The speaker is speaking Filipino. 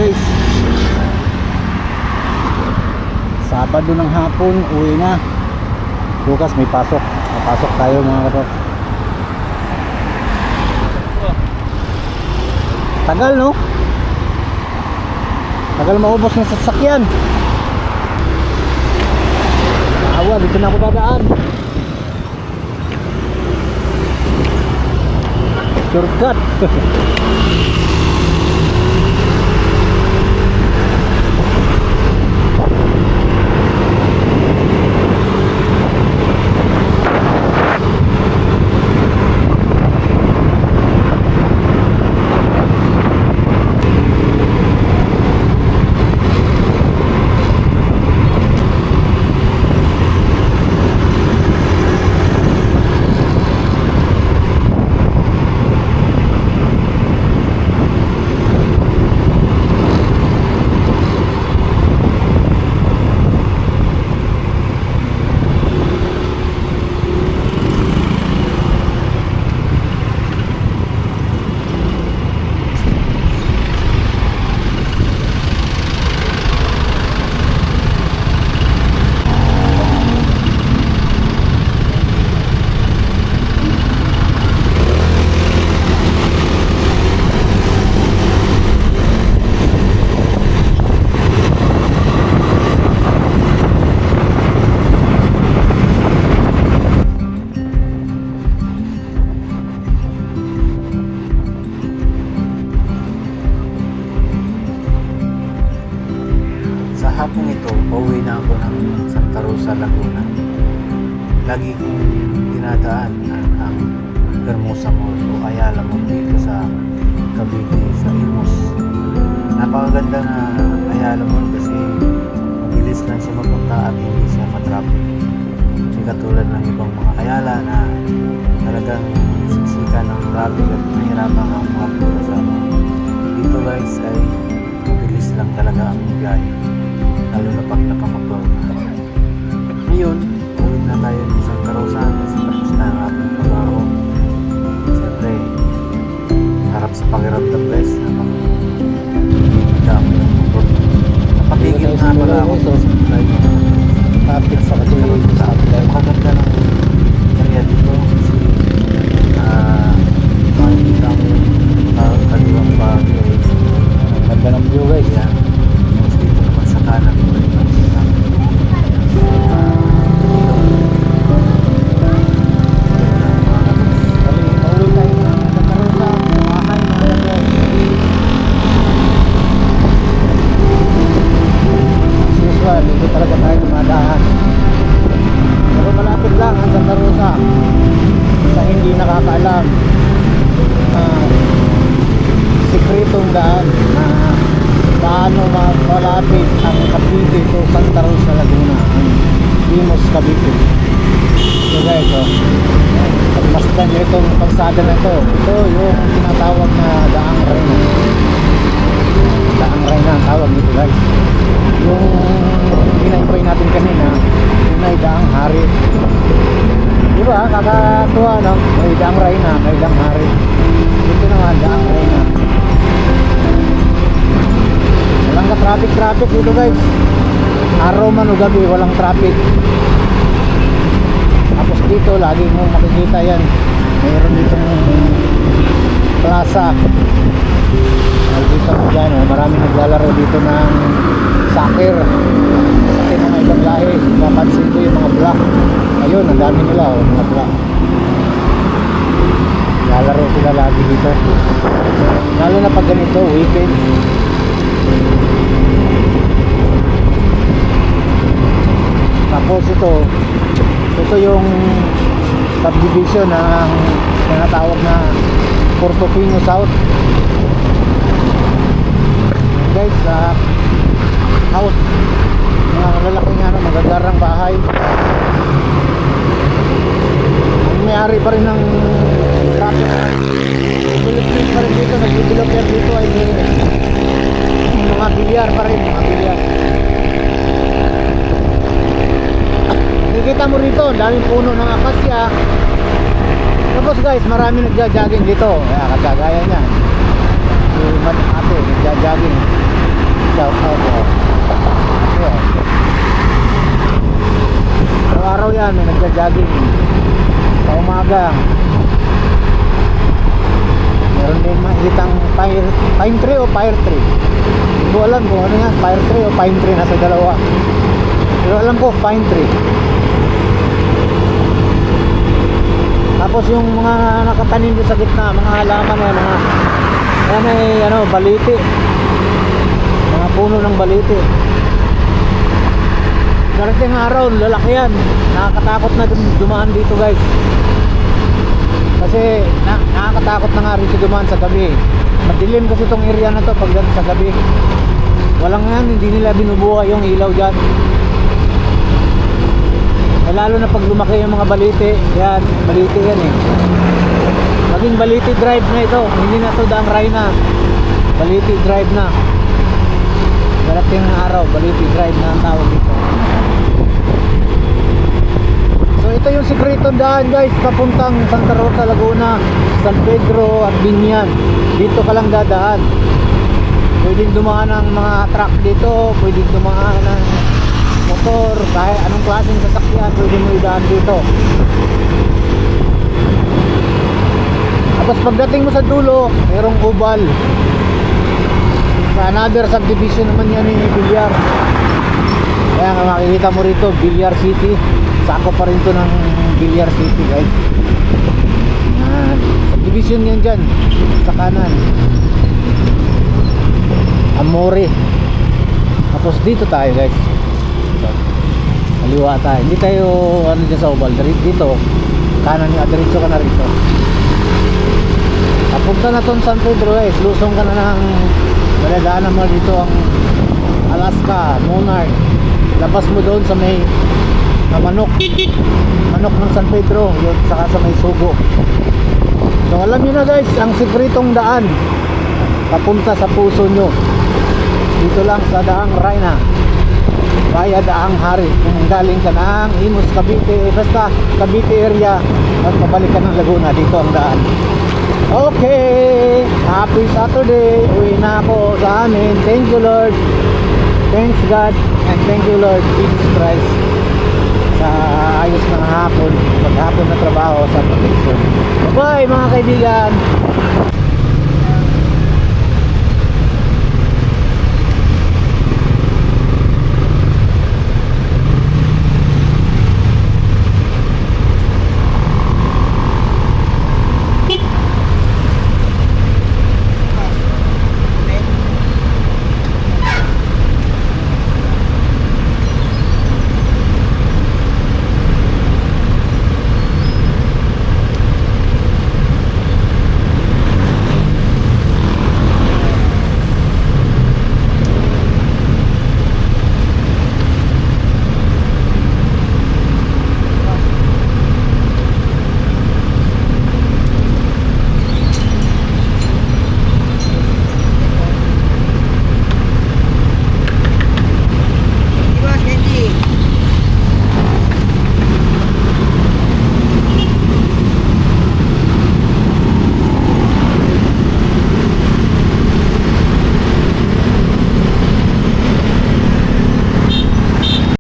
guys. Sabado ng hapon, uwi na. Bukas may pasok. Papasok tayo mga katot. Tagal no? Tagal maubos ng sasakyan. Awa, dito na ako dadaan. Shortcut. Hapong ito, pauwi na ako ng Santa Rosa, Laguna. Lagi kong dinadaan ang Hermosa Mall o Ayala Mall dito sa Cavite, sa Imus. Napakaganda na Ayala Mall kasi mabilis lang siya mapunta at hindi siya matraffic. Kasi katulad ng ibang mga Ayala na talagang siksikan ng traffic at mahirapan ang makapunta sa mall. Dito guys ay mabilis lang talaga ang biyahe, lalo na pag nakamagbaw na. Ngayon, uwi na tayo ng Santa Rosa kasi tapos na ang ating trabaho. Siyempre, harap sa pakiramdam guys, habang dami ng motor. Napatigil nga pala ako sa supply. Traffic sa katulog sa supply. Makaganda ng area dito kasi makikita mo yung kaliwang bagyo. Ang ganda ng view guys. Yan. Kanan ko rin lang sila. Pauwi tayo na nagkaroon sa bumahay mga ito. As usual, dito talaga tayo dumadaan. Pero malapit lang ang Santa Rosa. Sa hindi nakakaalam, sikretong daan na paano malapit ang Cavite to Santa Rosa, Laguna, ang Imus, Cavite. So guys, pagmasdan nyo itong kalsada na ito, ito yung tinatawag na Daang Reyna. Daang Reyna ang tawag nito guys. Yung ina-enjoy natin kanina, yun ay Daang Hari. Diba, kakatuwa no? May Daang Reyna, may Daang Hari. Ito naman, Daang Reyna. Walang ka-traffic dito guys. Araw man o gabi, walang traffic. Tapos dito, lagi mo makikita yan. Mayroon dito ng plaza. Dito mo dyan, marami naglalaro dito ng soccer. Kasi mga ibang lahi, napansin ko yung mga black. Ayun, ang dami nila, mga black. Naglalaro sila lagi dito. Lalo na pag ganito, weekend. Tapos ito yung subdivision ng tinatawag na Portofino South. Guys, house, mga malalaking magagarang bahay. Ang may-ari pa rin ng traffic Philippines pa rin dito, nag-developer dito ay mga bilyar pa rin, mga bilyar. Nakikita mo rito, daming puno ng akasya. Tapos guys, marami nagja-jogging dito. Kaya kagaya niya, si Ate nagja-jogging. Shout out po. Ayan. Araw-araw yan, may nagja-jogging. Sa umaga. Meron din makikitang pine tree o fire tree. Hindi ko alam kung ano yan, fire tree o pine tree, nasa dalawa. Pero alam ko, pine tree. Tapos yung mga nakatanim doon sa gitna, mga halaman na mga yan ay ano, baliti. Mga puno ng baliti. Darating araw, lalaki yan. Nakakatakot na dumaan dito, guys. Kasi nakakatakot na nga rito dumaan sa gabi. Madilim kasi itong area na to pag sa gabi. Walang yan, hindi nila binubuhay yung ilaw dyan. Eh, lalo na pag lumaki yung mga baliti. Yan, baliti yan eh. Maging baliti drive na ito. Hindi na ito daang Rayna. Baliti drive na. Darating ng araw, baliti drive na ang tawag dito. So ito yung sikretong daan, guys, papuntang Santa Rosa, Laguna, San Pedro at Binyan. Dito ka lang dadaan. Pwedeng dumaan ng mga truck dito, pwedeng dumaan ng motor, kahit anong klaseng sasakyan pwede mo idaan dito. Tapos pagdating mo sa dulo, mayroong oval. Sa another subdivision naman yan ni Bilyar. Kaya nga makikita mo rito, Bilyar City. Sako pa rin to ng Bilyar City, guys. Yan. Subdivision yan dyan, sa kanan. Amore. Tapos dito tayo, guys. Kaliwa tayo. Hindi tayo ano dyan sa oval. Dito, kanan yung diretso ka na rito. Papunta na to San Pedro, guys. Lusong ka na ng maladaanan mo dito ang Alaska, Monarch. Labas mo doon sa may manok ng San Pedro, yun, saka sa may Sugo. So alam nyo na, guys, ang sikretong daan papunta sa puso nyo dito lang sa Daang Rayna via Daang Hari. Kung galing ka ng Imus, Cavite, basta Cavite area at pabalik ka ng Laguna, dito ang daan. Okay, happy Saturday. Uwi na ako sa amin. Thank you, Lord. Thanks God and thank you, Lord Jesus Christ, sa ayos ng hapon, maghapon na trabaho sa protection. Bye mga kaibigan.